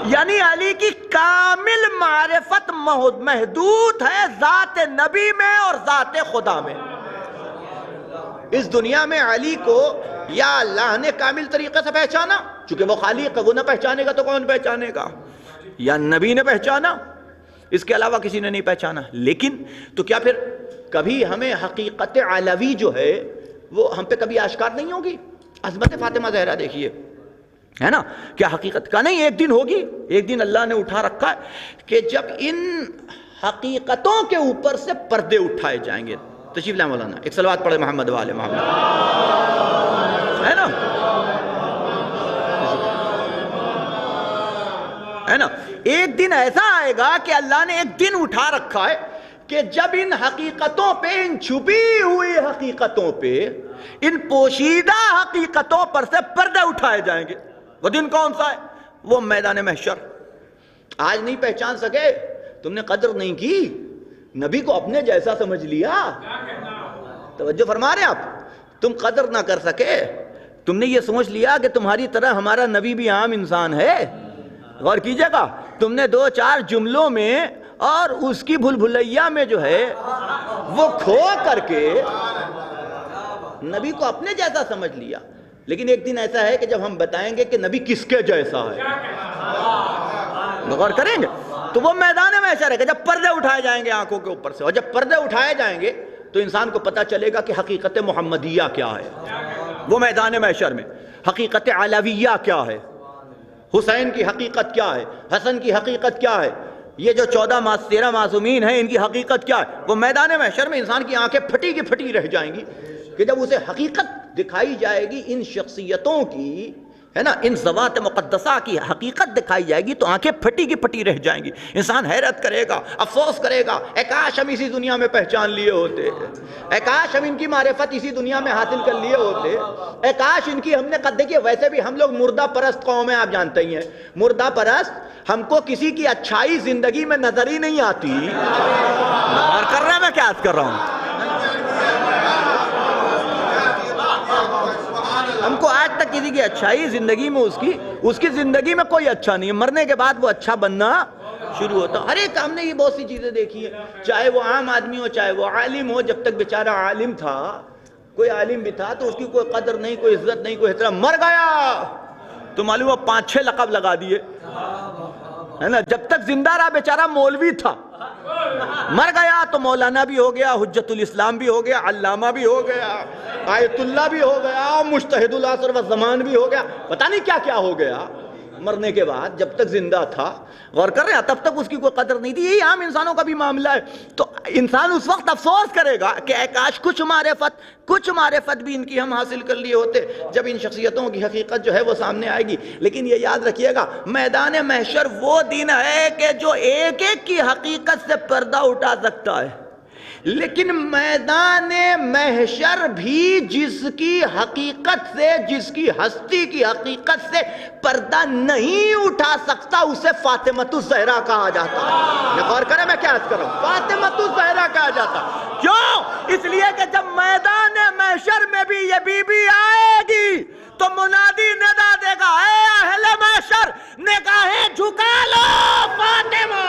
Speaker 3: یعنی علی کی کامل معرفت محدود ہے ذات نبی میں اور ذات خدا میں. اس دنیا میں علی کو یا اللہ نے کامل طریقے سے پہچانا، چونکہ وہ خالق ہے، وہ نہ پہچانے گا تو کون پہچانے گا، یا نبی نے پہچانا، اس کے علاوہ کسی نے نہیں پہچانا. لیکن تو کیا پھر کبھی ہمیں حقیقت علوی جو ہے وہ ہم پہ کبھی آشکار نہیں ہوگی؟ عظمت فاطمہ زہرا دیکھیے، ہے نا، کیا حقیقت کا نہیں ایک دن ہوگی، ایک دن اللہ نے اٹھا رکھا ہے کہ جب ان حقیقتوں کے اوپر سے پردے اٹھائے جائیں گے. تشریف لائیں مولانا، ایک صلوات پڑھے محمد وآل محمد، ہے نا، ہے نا. ایک دن ایسا آئے گا کہ اللہ نے ایک دن اٹھا رکھا ہے کہ جب ان حقیقتوں پہ، ان چھپی ہوئی حقیقتوں پہ، ان پوشیدہ حقیقتوں پر سے پردے اٹھائے جائیں گے. وہ دن کون سا ہے؟ وہ میدان محشر. آج نہیں پہچان سکے، تم نے قدر نہیں کی، نبی کو اپنے جیسا سمجھ لیا. توجہ فرما رہے آپ، تم قدر نہ کر سکے، تم نے یہ سمجھ لیا کہ تمہاری طرح ہمارا نبی بھی عام انسان ہے. غور کیجئے گا، تم نے 2-4 جملوں میں اور اس کی بھول بھلیا میں جو ہے وہ کھو کر کے نبی کو اپنے جیسا سمجھ لیا. لیکن ایک دن ایسا ہے کہ جب ہم بتائیں گے کہ نبی کس کے جیسا ہے، غور کریں گے، تو وہ میدان محشر ہے کہ جب پردے اٹھائے جائیں گے آنکھوں کے اوپر سے، اور جب پردے اٹھائے جائیں گے تو انسان کو پتہ چلے گا کہ حقیقت محمدیہ کیا ہے. وہ میدان محشر میں حقیقت علویہ کیا ہے، حسین کی حقیقت کیا ہے، حسن کی حقیقت کیا ہے، یہ جو 13 معصومین ہیں ان کی حقیقت کیا ہے. وہ میدان محشر میں انسان کی آنکھیں پھٹی کی پھٹی رہ جائیں گی کہ جب اسے حقیقت دکھائی جائے گی ان شخصیتوں کی، ہے نا، ان ذوات مقدسہ کی حقیقت دکھائی جائے گی تو آنکھیں پھٹی کی پھٹی رہ جائیں گی. انسان حیرت کرے گا، افسوس کرے گا، اے کاش ہم اسی دنیا میں پہچان لیے ہوتے، اے کاش ہم ان کی معرفت اسی دنیا میں حاصل کر لیے ہوتے، اے کاش ان کی ہم نے قد. دیکھیے ویسے بھی ہم لوگ مردہ پرست قوم ہیں، آپ جانتے ہی ہیں، مردہ پرست. ہم کو کسی کی اچھائی زندگی میں نظر ہی نہیں آتی. اور کر رہا ہے، میں کیا کر رہا ہوں، ہم کو آج تک کسی کی اچھائی زندگی میں اس کی زندگی میں کوئی اچھا نہیں ہے، مرنے کے بعد وہ اچھا بننا شروع ہوتا. ہر ایک ہم نے یہ بہت سی چیزیں دیکھی ہیں, چاہے وہ عام آدمی ہو چاہے وہ عالم ہو. جب تک بیچارہ عالم تھا, کوئی عالم بھی تھا, تو اس کی کوئی قدر نہیں, کوئی عزت نہیں, کوئی احترام. مر گیا تو معلوم ہو 5-6 لقب لگا دیے, ہے نا. جب تک زندہ رہا بیچارہ مولوی تھا, مر گیا تو مولانا بھی ہو گیا, حجت الاسلام بھی ہو گیا, علامہ بھی ہو گیا, آیت اللہ بھی ہو گیا, مجتہد العصر والزمان بھی ہو گیا, پتہ نہیں کیا کیا ہو گیا مرنے کے بعد. جب تک زندہ تھا, غور کر رہے ہیں, تب تک اس کی کوئی قدر نہیں تھی. یہی عام انسانوں کا بھی معاملہ ہے. تو انسان اس وقت افسوس کرے گا کہ اے کاش کچھ معرفت بھی ان کی ہم حاصل کر لیے ہوتے, جب ان شخصیتوں کی حقیقت جو ہے وہ سامنے آئے گی. لیکن یہ یاد رکھیے گا, میدان محشر وہ دن ہے کہ جو ایک ایک کی حقیقت سے پردہ اٹھا سکتا ہے, لیکن میدان محشر بھی جس کی حقیقت سے, جس کی ہستی کی حقیقت سے پردہ نہیں اٹھا سکتا, اسے فاطمۃ الزہرا کہا جاتا ہے. یہ غور کریں میں کیا عرض کر رہا ہوں, فاطمۃ الزہرا کہا جاتا. کیوں؟ اس لیے کہ جب میدان محشر میں بھی یہ بی بی آئے گی تو منادی ندا دے گا, اے اہل محشر نگاہیں جھکا لو, فاطمہ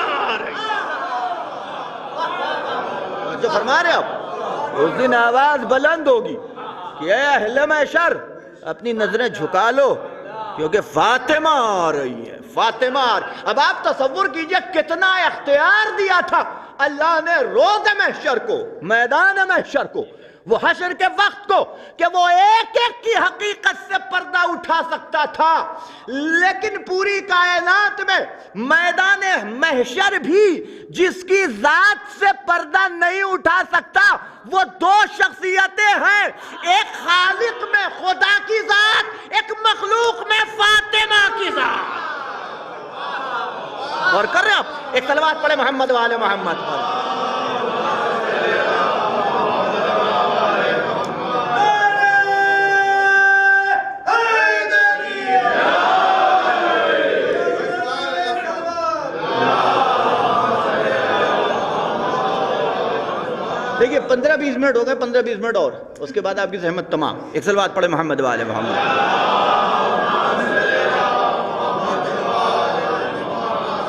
Speaker 3: جو فرما رہے آپ. اس دن آواز بلند ہوگی کہ اے اہل محشر اپنی نظریں جھکا لو, کیونکہ فاطمہ آ رہی ہے, فاطمہ آ رہی. اب آپ تصور کیجئے کتنا اختیار دیا تھا اللہ نے روز محشر کو, میدان محشر کو, وہ حشر کے وقت کو, کہ وہ ایک ایک کی حقیقت سے پردہ اٹھا سکتا تھا. لیکن پوری کائنات میں میدان محشر بھی جس کی ذات سے پردہ نہیں اٹھا سکتا, وہ 2 شخصیتیں ہیں. ایک خالق میں خدا کی ذات, ایک مخلوق میں فاطمہ کی ذات. اور کر رہے آپ, ایک صلوات پڑھے محمد والے محمد پر. دیکھیے 15-20 منٹ ہو گئے, 15-20 منٹ اور, اس کے بعد آپ کی زحمت تمام. ایک صلوات پڑھے محمد والے محمد.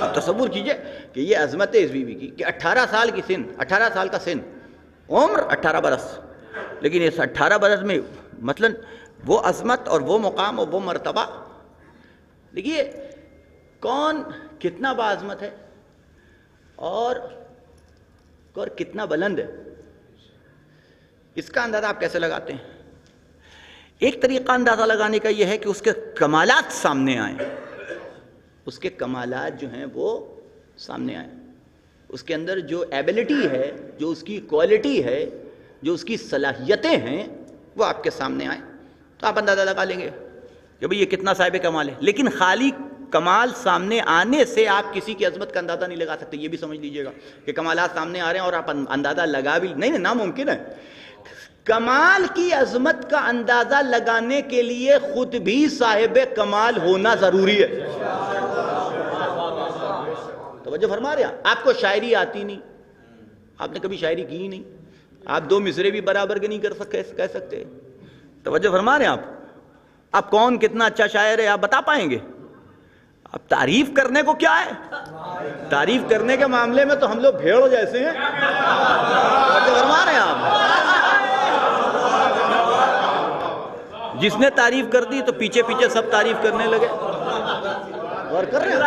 Speaker 3: اب تصور کیجئے کہ یہ عظمت ہے اس بی بی کی کہ 18 سال کی سن, 18 سال کا سن, عمر 18 برس, لیکن اس 18 برس میں مثلا وہ عظمت اور وہ مقام اور وہ مرتبہ. دیکھیے کون کتنا باعظمت ہے اور کتنا بلند ہے, اس کا اندازہ آپ کیسے لگاتے ہیں؟ ایک طریقہ اندازہ لگانے کا یہ ہے کہ اس کے کمالات سامنے آئیں, اس کے کمالات جو ہیں وہ سامنے آئیں, اس کے اندر جو ایبلٹی ہے, جو اس کی کوالٹی ہے, جو اس کی صلاحیتیں ہیں, وہ آپ کے سامنے آئیں تو آپ اندازہ لگا لیں گے کہ بھئی یہ کتنا صاحب کمال ہے. لیکن خالی کمال سامنے آنے سے آپ کسی کی عظمت کا اندازہ نہیں لگا سکتے. یہ بھی سمجھ لیجئے گا کہ کمالات سامنے آ رہے ہیں اور آپ اندازہ لگا بھی نہیں, ناممکن ہے. کمال کی عظمت کا اندازہ لگانے کے لیے خود بھی صاحب کمال ہونا ضروری ہے. توجہ فرما رہے ہیں. آپ کو شاعری آتی نہیں, آپ نے کبھی شاعری کی ہی نہیں, آپ 2 مصرے بھی برابر کے نہیں کہہ سکتے. توجہ فرما رہے ہیں آپ کون کتنا اچھا شاعر ہے آپ بتا پائیں گے؟ اب تعریف کرنے کو کیا ہے, تعریف کرنے کے معاملے میں تو ہم لوگ بھیڑ جیسے ہیں. توجہ فرما رہے ہیں آپ. جس نے تعریف کر دی تو پیچھے پیچھے سب تعریف کرنے لگے. غور کر رہے ہیں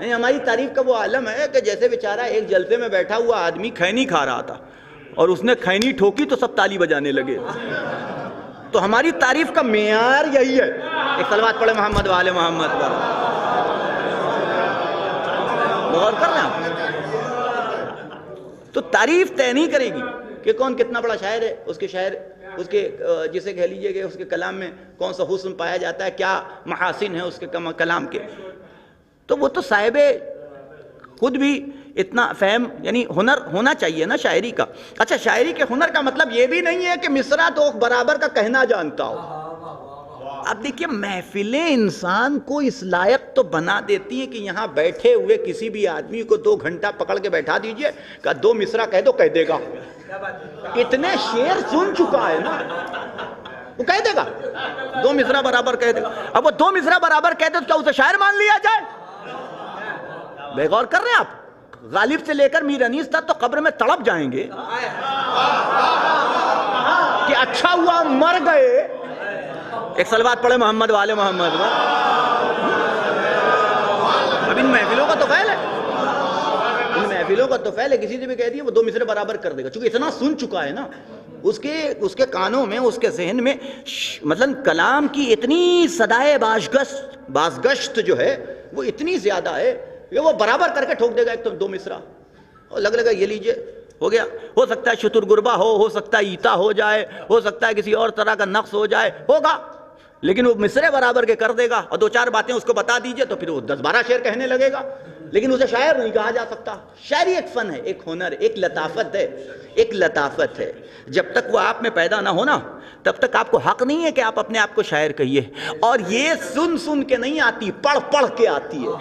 Speaker 3: نہیں, ہماری تعریف کا وہ عالم ہے کہ جیسے بیچارہ ایک جلسے میں بیٹھا ہوا آدمی کھینی کھا رہا تھا اور اس نے کھینی ٹھوکی تو سب تالی بجانے لگے. تو ہماری تعریف کا معیار یہی ہے. ایک صلوات پڑھے محمد والے محمد پر. غور کر رہے ہیں. تو تعریف طے نہیں کرے گی کہ کون کتنا بڑا شاعر ہے, اس کے شاعر, اس کے جسے کہہ لیجئے کہ اس کے کلام میں کون سا حسن پایا جاتا ہے, کیا محاسن ہے اس کے کلام کے. تو وہ تو صاحب خود بھی اتنا فہم یعنی ہنر ہونا چاہیے نا شاعری کا. اچھا شاعری کے ہنر کا مطلب یہ بھی نہیں ہے کہ مصرع تو برابر کا کہنا جانتا ہو. اب دیکھیے محفلیں انسان کو اس لائق تو بنا دیتی ہیں کہ یہاں بیٹھے ہوئے کسی بھی آدمی کو 2 گھنٹہ پکڑ کے بیٹھا دیجئے کہ 2 مصرع کہہ دو, کہہ دے گا. اتنے شعر سن چکا ہے نا, وہ کہہ دے گا 2 مصرع برابر کہہ دے گا. اب وہ 2 مصرع برابر کہہ دے تو کیا اسے شاعر مان لیا جائے؟ بے غور کر رہے ہیں آپ؟ غالب سے لے کر میر انیس تک تو قبر میں تڑپ جائیں گے کہ اچھا ہوا مر گئے. ایک صلوات پڑھے محمد والے محمد. اب ان محفلوں کا تو فعل ہے، ان محفلوں کا تو فعل ہے. کسی سے بھی کہہ دیا وہ 2 مصرے برابر کر دے گا، چونکہ اتنا سن چکا ہے نا، اس کے کانوں میں، اس کے ذہن میں مثلا کلام کی اتنی صدائے بازگشت جو ہے وہ اتنی زیادہ ہے کہ وہ برابر کر کے ٹھوک دے گا ایک تو 2 مصرا اور لگ لگا یہ لیجئے ہو گیا. ہو سکتا ہے شتر گربا ہو سکتا ہے ایتا ہو جائے، ہو سکتا ہے کسی اور طرح کا نقص ہو جائے، ہوگا، لیکن وہ مصرے برابر کے کر دے گا اور 2-4 باتیں اس کو بتا دیجئے تو پھر وہ 10-12 شعر کہنے لگے گا، لیکن اسے شاعر نہیں کہا جا سکتا. شاعری ایک فن ہے، ایک ہنر، ایک لطافت ہے، ایک لطافت ہے. جب تک وہ آپ میں پیدا نہ ہونا تب تک آپ کو حق نہیں ہے کہ آپ اپنے آپ کو شاعر کہیے. اور یہ سن کے نہیں آتی، پڑھ کے آتی ہے.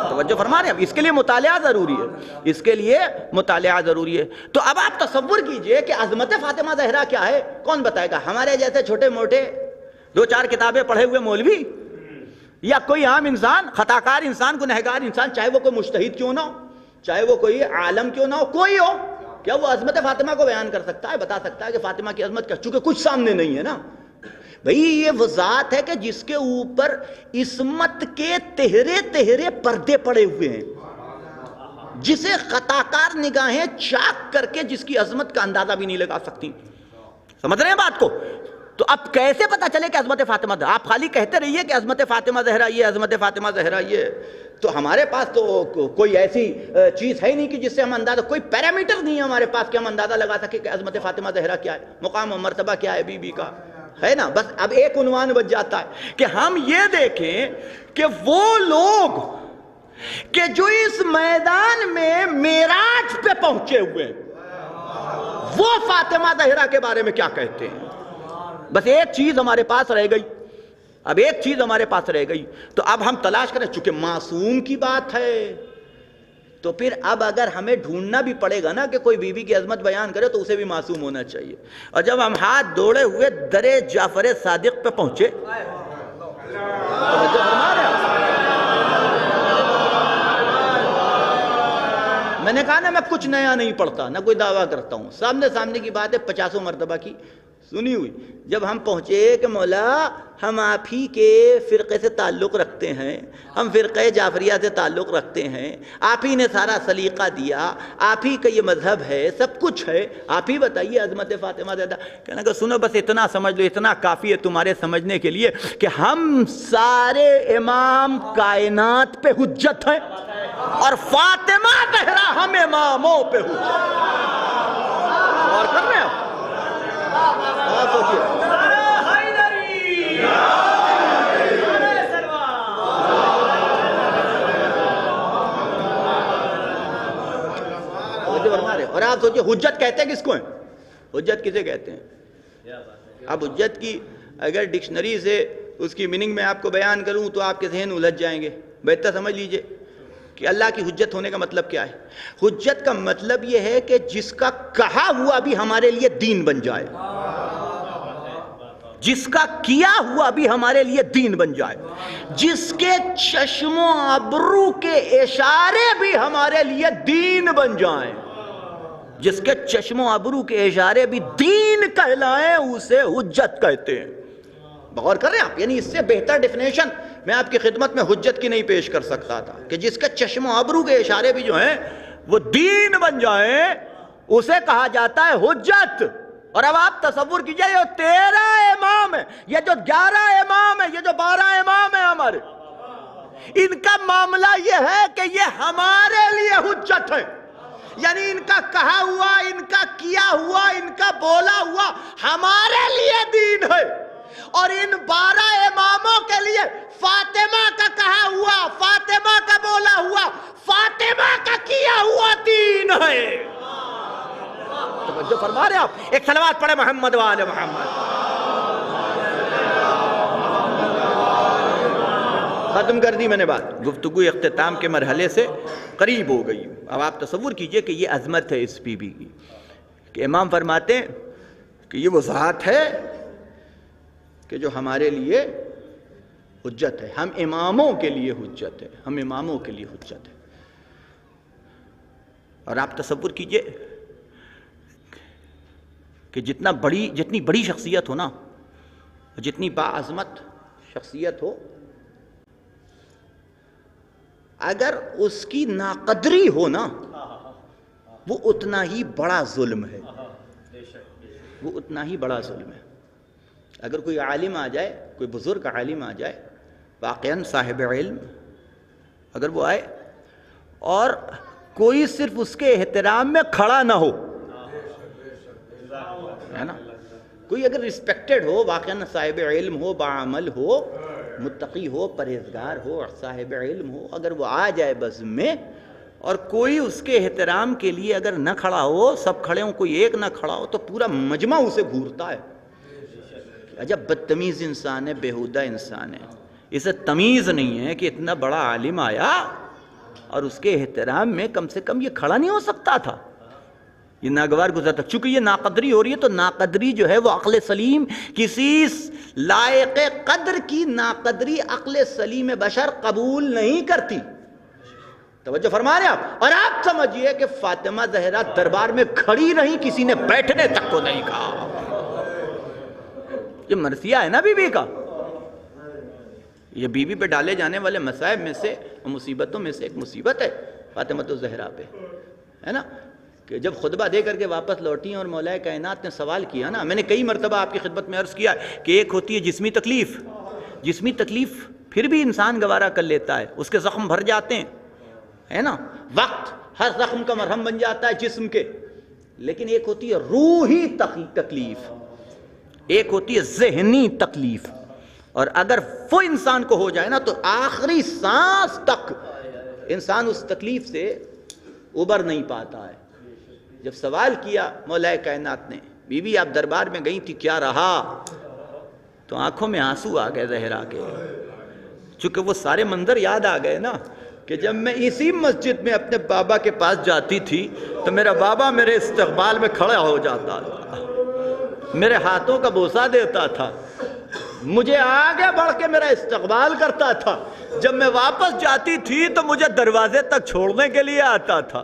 Speaker 3: توجہ فرما رہے ہیں؟ اس کے لیے مطالعہ ضروری ہے، اس کے لیے مطالعہ ضروری ہے. تو اب آپ تصور کیجئے کہ عظمت فاطمہ زہرا کیا ہے، کون بتائے گا؟ ہمارے جیسے چھوٹے موٹے 2-4 کتابیں پڑھے ہوئے مولوی، یا کوئی عام انسان، خطاکار انسان، گنہگار انسان، چاہے وہ کوئی مجتہد کیوں نہ ہو، چاہے وہ کوئی عالم کیوں نہ ہو، کوئی ہو، کیا وہ عظمت فاطمہ کو بیان کر سکتا ہے، بتا سکتا ہے کہ فاطمہ کی عظمت کیا؟ چونکہ کچھ سامنے نہیں ہے نا بھئی. یہ وہ ذات ہے کہ جس کے اوپر عصمت کے تہرے پردے پڑے ہوئے ہیں، جسے خطاکار نگاہیں چاک کر کے جس کی عظمت کا اندازہ بھی نہیں لگا سکتی. سمجھ رہے ہیں بات کو؟ تو اب کیسے پتا چلے کہ عظمت فاطمہ زہرا؟ آپ خالی کہتے رہیے کہ عظمت فاطمہ زہرا یہ، عظمت فاطمہ زہرا یہ. تو ہمارے پاس تو کوئی ایسی چیز ہے نہیں کہ جس سے ہم اندازہ، کوئی پیرامیٹر نہیں ہے ہمارے پاس کہ ہم اندازہ لگا سکیں کہ عظمت فاطمہ زہرا کیا ہے، مقام و مرتبہ کیا ہے بی بی کا، ہے نا. بس اب ایک عنوان بچ جاتا ہے کہ ہم یہ دیکھیں کہ وہ لوگ کہ جو اس میدان میں معراج پہ پہنچے ہوئے ہیں وہ فاطمہ زہرا کے بارے میں کیا کہتے ہیں. بس ایک چیز ہمارے پاس رہ گئی، اب ایک چیز ہمارے پاس رہ گئی. تو اب ہم تلاش کریں، چونکہ معصوم کی بات ہے تو پھر اب اگر ہمیں ڈھونڈنا بھی پڑے گا نا کہ کوئی بی بی کی عظمت بیان کرے تو اسے بھی معصوم ہونا چاہیے. اور جب ہم ہاتھ دوڑے ہوئے درے جعفر صادق پہ پہنچے، میں نے کہا نا میں کچھ نیا نہیں پڑھتا، نہ کوئی دعویٰ کرتا ہوں، سامنے کی بات ہے 50 مرتبہ کی سنی ہوئی. جب ہم پہنچے کہ مولا ہم آپ ہی کے فرقے سے تعلق رکھتے ہیں، ہم فرقہ جعفریہ سے تعلق رکھتے ہیں، آپ ہی نے سارا سلیقہ دیا، آپ ہی کا یہ مذہب ہے، سب کچھ ہے، آپ ہی بتائیے عظمت فاطمہ زہرا. کہنا کہ سنو بس اتنا سمجھ لو، اتنا کافی ہے تمہارے سمجھنے کے لیے کہ ہم سارے امام کائنات پہ حجت ہیں اور فاطمہ زہرا ہم اماموں پہ حجت. اور کر رہے ہیں آپ سوچیے. اور آپ سوچیے حجت کہتے ہیں کس کو ہیں؟ حجت کسے کہتے ہیں؟ اب حجت کی اگر ڈکشنری سے اس کی میننگ میں آپ کو بیان کروں تو آپ کے ذہن الجھ جائیں گے. بہتر سمجھ لیجئے کہ اللہ کی حجت ہونے کا مطلب کیا ہے. حجت کا مطلب یہ ہے کہ جس کا کہا ہوا بھی ہمارے لیے دین بن جائے، جس کا کیا ہوا بھی ہمارے لیے دین بن جائے، جس کے چشم و ابرو کے اشارے بھی ہمارے لیے دین بن جائیں، جس کے چشم و ابرو کے اشارے بھی دین کہلائیں، اسے حجت کہتے ہیں. غور کر رہے ہیں آپ؟ یعنی اس سے بہتر ڈیفینیشن میں آپ کی خدمت میں حجت کی نہیں پیش کر سکتا تھا کہ جس کے چشم و ابرو کے اشارے بھی جو ہیں وہ دین بن جائیں، اسے کہا جاتا ہے حجت. اور اب آپ تصور کیجئے یہ 13 امام ہیں، یہ جو 11 امام ہیں، یہ جو 12 امام ہیں ہمارے، ان کا معاملہ یہ ہے کہ یہ ہمارے لیے حجت ہے. یعنی ان کا کہا ہوا، ان کا کیا ہوا، ان کا بولا ہوا ہمارے لیے دین ہے. اور ان 12 اماموں کے لیے فاطمہ کا کہا ہوا، فاطمہ کا بولا ہوا، فاطمہ کا کیا ہوا دین ہے. توجہ فرما رہے آپ؟ ایک صلوات پڑھے محمد وآل محمد. ختم کر دی میں نے بات، گفتگو اختتام کے مرحلے سے قریب ہو گئی. اب آپ تصور کیجئے کہ یہ عظمت ہے اس بی بی کی کہ امام فرماتے ہیں کہ یہ وہ ذات ہے کہ جو ہمارے لیے حجت ہے، ہم اماموں کے لیے حجت ہے، ہم اماموں کے لیے حجت ہے۔ اور آپ تصور کیجئے کہ جتنی بڑی شخصیت ہو نا، جتنی باعظمت شخصیت ہو، اگر اس کی ناقدری ہو نا، وہ اتنا ہی بڑا ظلم ہے، وہ اتنا ہی بڑا ظلم ہے۔ اگر کوئی عالم آ جائے، کوئی بزرگ عالم آ جائے، واقعاً صاحب علم، اگر وہ آئے اور کوئی صرف اس کے احترام میں کھڑا نہ ہو، ہے نا، کوئی اگر رسپیکٹڈ ہو، واقعاً صاحب علم ہو، باعمل ہو، متقی ہو، پرہیزگار ہو، صاحب علم ہو، اگر وہ آ جائے بزم میں اور کوئی اس کے احترام کے لیے اگر نہ کھڑا ہو، سب کھڑے ہوں، کوئی ایک نہ کھڑا ہو، تو پورا مجمع اسے گھورتا ہے۔ عجب بدتمیز انسان ہے، بیہودہ انسان ہے، اسے تمیز نہیں ہے کہ اتنا بڑا عالم آیا اور اس کے احترام میں کم سے کم یہ کھڑا نہیں ہو سکتا تھا، یہ ناگوار گزرتا۔ چونکہ یہ ناقدری ہو رہی ہے، تو ناقدری جو ہے وہ عقل سلیم، کسی لائق قدر کی ناقدری عقل سلیم بشر قبول نہیں کرتی۔ توجہ فرما رہے آپ؟ اور آپ سمجھیے کہ فاطمہ زہرا دربار میں کھڑی رہی، کسی نے بیٹھنے تک کو نہیں کہا۔ یہ مرثیہ ہے نا بی بی کا، یہ بی بی پہ ڈالے جانے والے مصائب میں سے، مصیبتوں میں سے ایک مصیبت ہے فاطمہ زہرا پہ، ہے نا، کہ جب خطبہ دے کر کے واپس لوٹی اور مولا کائنات نے سوال کیا نا، میں نے کئی مرتبہ آپ کی خدمت میں عرض کیا کہ ایک ہوتی ہے جسمی تکلیف، جسمی تکلیف پھر بھی انسان گوارا کر لیتا ہے، اس کے زخم بھر جاتے ہیں، ہے نا، وقت ہر زخم کا مرہم بن جاتا ہے جسم کے، لیکن ایک ہوتی ہے روحی تکلیف، ایک ہوتی ہے ذہنی تکلیف، اور اگر وہ انسان کو ہو جائے نا تو آخری سانس تک انسان اس تکلیف سے ابھر نہیں پاتا ہے۔ جب سوال کیا مولا کائنات نے، بی بی آپ دربار میں گئی تھی، کیا رہا؟ تو آنکھوں میں آنسو آ گئے زہرا کے، چونکہ وہ سارے منظر یاد آ گئے نا، کہ جب میں اسی مسجد میں اپنے بابا کے پاس جاتی تھی تو میرا بابا میرے استقبال میں کھڑا ہو جاتا تھا، میرے ہاتھوں کا بوسہ دیتا تھا، مجھے آگے بڑھ کے میرا استقبال کرتا تھا، جب میں واپس جاتی تھی تو مجھے دروازے تک چھوڑنے کے لیے آتا تھا۔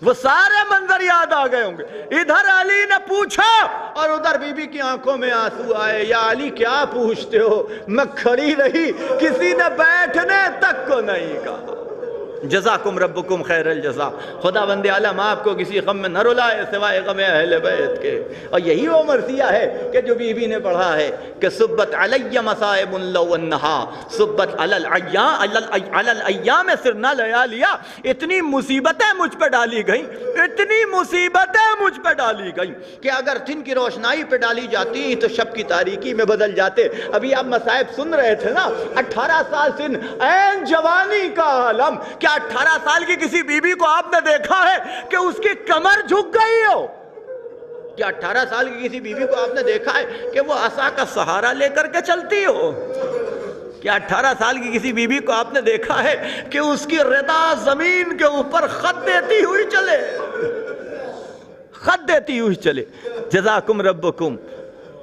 Speaker 3: وہ سارے منظر یاد آ گئے ہوں گے۔ ادھر علی نے پوچھا اور ادھر بی بی کی آنکھوں میں آنسو آئے، یا علی کیا پوچھتے ہو، میں کھڑی رہی، کسی نے بیٹھنے تک کو نہیں کہا۔ جزاکم ربکم خیر الجزا۔ خدا بند عالم آپ کو کسی غم میں نہ رلائے سوائے غم اہل بیت کے۔ اور یہی وہ مرثیہ ہے کہ جو بی بی نے پڑھا ہے کہ صبت علی مصائب لو انہا صبت علی الایام سرنا لیالیا۔ اتنی مصیبتیں مجھ پہ ڈالی گئیں، اتنی مصیبتیں مجھ پہ ڈالی گئیں کہ اگر دن کی روشنائی پہ ڈالی جاتی تو شب کی تاریکی میں بدل جاتے۔ ابھی آپ مصائب سن رہے تھے نا، 18 سال سن، عین جوانی کا عالم۔ کیا 18 سال کی کسی بی بی کو آپ نے دیکھا ہے کہ اس کی کمر جھک گئی ہو؟ کیا 18 سال کی کسی بی بی کو آپ نے دیکھا ہے کہ وہ عصا کا سہارا لے کر کے چلتی ہو؟ کیا 18 سال کی کسی بی بی کو آپ نے دیکھا ہے کہ اس کی ردا زمین کے اوپر خط دیتی ہوئی چلے؟ خط دیتی ہوئی چلے۔ جزاکم ربکم۔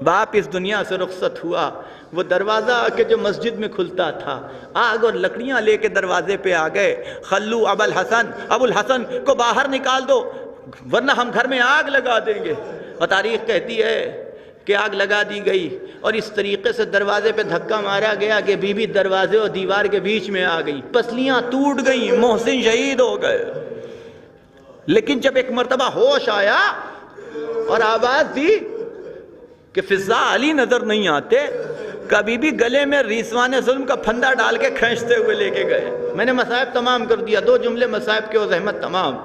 Speaker 3: باپ اس دنیا سے رخصت ہوا، وہ دروازہ کہ جو مسجد میں کھلتا تھا، آگ اور لکڑیاں لے کے دروازے پہ آ گئے۔ خلو ابو الحسن کو باہر نکال دو ورنہ ہم گھر میں آگ لگا دیں گے۔ اور تاریخ کہتی ہے کہ آگ لگا دی گئی اور اس طریقے سے دروازے پہ دھکا مارا گیا کہ بی بی دروازے اور دیوار کے بیچ میں آ گئی، پسلیاں ٹوٹ گئیں، محسن شہید ہو گئے۔ لیکن جب ایک مرتبہ ہوش آیا اور آواز دی کہ فضا علی نظر نہیں آتے، کبھی بھی گلے میں ریسوان ظلم کا پھندا ڈال کے کھینچتے ہوئے لے کے گئے۔ میں نے مصائب تمام کر دیا، 2 جملے مصائب کے و زحمت تمام۔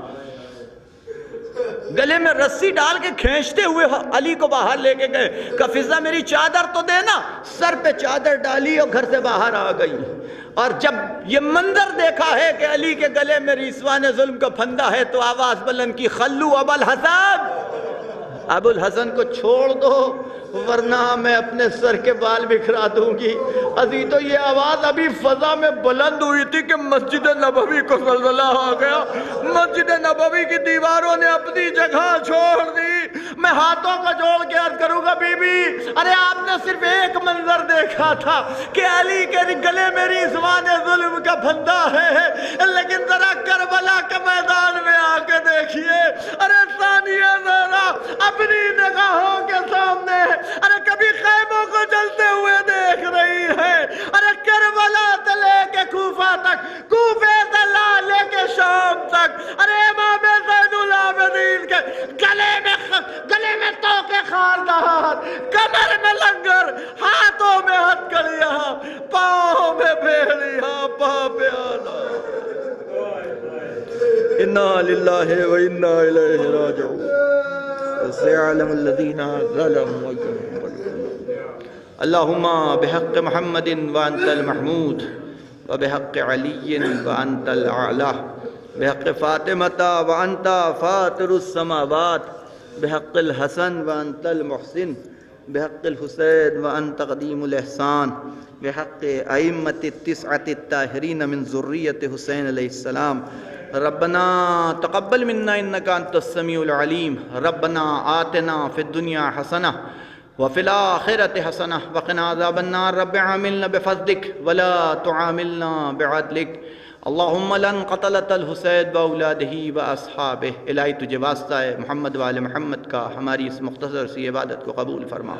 Speaker 3: گلے میں رسی ڈال کے کھینچتے ہوئے علی کو باہر لے کے گئے کہ فضا میری چادر تو دینا۔ سر پہ چادر ڈالی اور گھر سے باہر آ گئی۔ اور جب یہ منظر دیکھا ہے کہ علی کے گلے میں ریسوان ظلم کا پھندا ہے تو آواز بلند کی، خلو ابو الحسن، ابو الحسن کو چھوڑ دو، ورنہ میں اپنے سر کے بال بکھرا دوں گی۔ ابھی تو یہ آواز ابھی فضا میں بلند ہوئی تھی کہ مسجد نبوی کو زلزلہ آ گیا، مسجد نبوی کی دیواروں نے اپنی جگہ چھوڑ دی۔ میں ہاتھوں کو جوڑ کے عرض کروں گا بی بی، ارے آپ نے صرف ایک منظر دیکھا تھا کہ علی کے گلے میری زبان ظلم کا پھندا ہے، لیکن ذرا کربلا کے میدان میں آ کے دیکھیے، ارے ثانیہ ذرا اپنی نگاہوں کے سامنے، ارے کبھی خیموں کو جلتے ہوئے دیکھ رہی ہے، ارے کربلا سے لے کے کوفہ تک، کوفے سے لے کے شام تک، ارے امام زین العابدین کے گلے میں توقے خاردار، کمر میں لنگر، ہاتھوں میں ہتھکڑیاں، پاؤں میں بھیڑیاں، پاؤں پہ آنا۔ انا للہ و انا الیہ راجعون۔ سيعلم الذين ظلموا اللهم بحق محمد وأنت المحمود، وبحق علي وأنت الأعلى، بحق فاطمة وأنت فاطر السماوات، بحق الحسن وأنت المحسن، بحق الحسين وأنت قديم الإحسان، بحق أئمة التسعة الطاهرين من ذرية حسين عليه السلام۔ ربنا تقبل منا انك انت السميع العليم، ربنا آتنا في الدنيا حسنة وفي الآخرة حسنة وقنا عذاب النار، رب عاملنا بفضلك ولا تعاملنا بعدلك، اللهم لن قتلت الحسین باولاده و اصحابہ۔ الہی تجھے واسطہ ہے محمد وآل محمد کا ہماری اس مختصر سی عبادت کو قبول فرما۔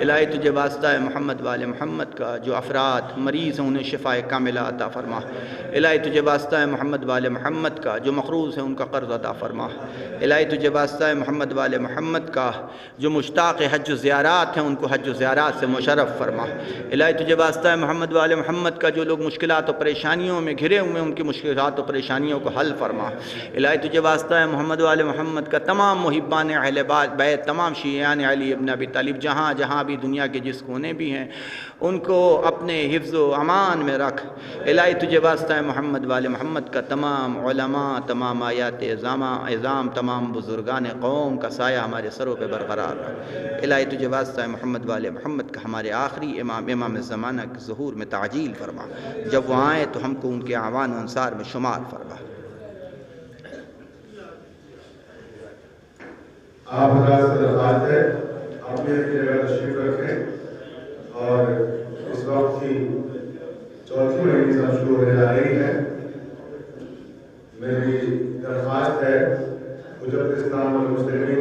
Speaker 3: الہی تجھے واسطہ ہے محمد وآل محمد کا جو افراد مریض ہیں انہیں شفاء کاملہ عطا فرما۔ الہی تجھے واسطہ ہے محمد وآل محمد کا جو مقروض ہیں ان کا قرض عطا فرما۔ الہی تجھے واسطہ ہے محمد وآل محمد کا جو مشتاق حج و زیارات ہیں ان کو حج و زیارات سے مشرف فرما۔ الہی تجھے واسطہ ہے محمد وآل محمد کا جو لوگ مشکلات و پریشانیوں میں گھرے ہوئے ان کی مشکلات و پریشانیوں کو حل فرما۔ الہی تجھے واسطہ ہے محمد وآل محمد کا تمام محبان اہل بیت، تمام شیعان علی ابن ابی طالب جہاں جہاں بھی دنیا کے جس کونے بھی ہیں ان کو اپنے حفظ و امان میں رکھ۔ الہی تجھے واسطہ ہے محمد وآل محمد کا تمام علماء، تمام آیات اعظام، تمام بزرگان قوم کا سایہ ہمارے سروں پہ برقرار رکھ۔ الہی تجھے واسطہ ہے محمد وآل محمد کا ہمارے آخری امام زمانہ کے ظہور میں تعجیل فرما، جب وہ آئیں تو ہم کو ان کے اعوان و انصار میں شمار فرما۔
Speaker 1: آپ حضرات سے درخواست ہے اپنی جگہ تشریف رکھیں اور اس وقت کی چوتھی مجلس شروع ہونے جا رہی ہے۔ میری درخواست ہے حجت اسلام والمسلمین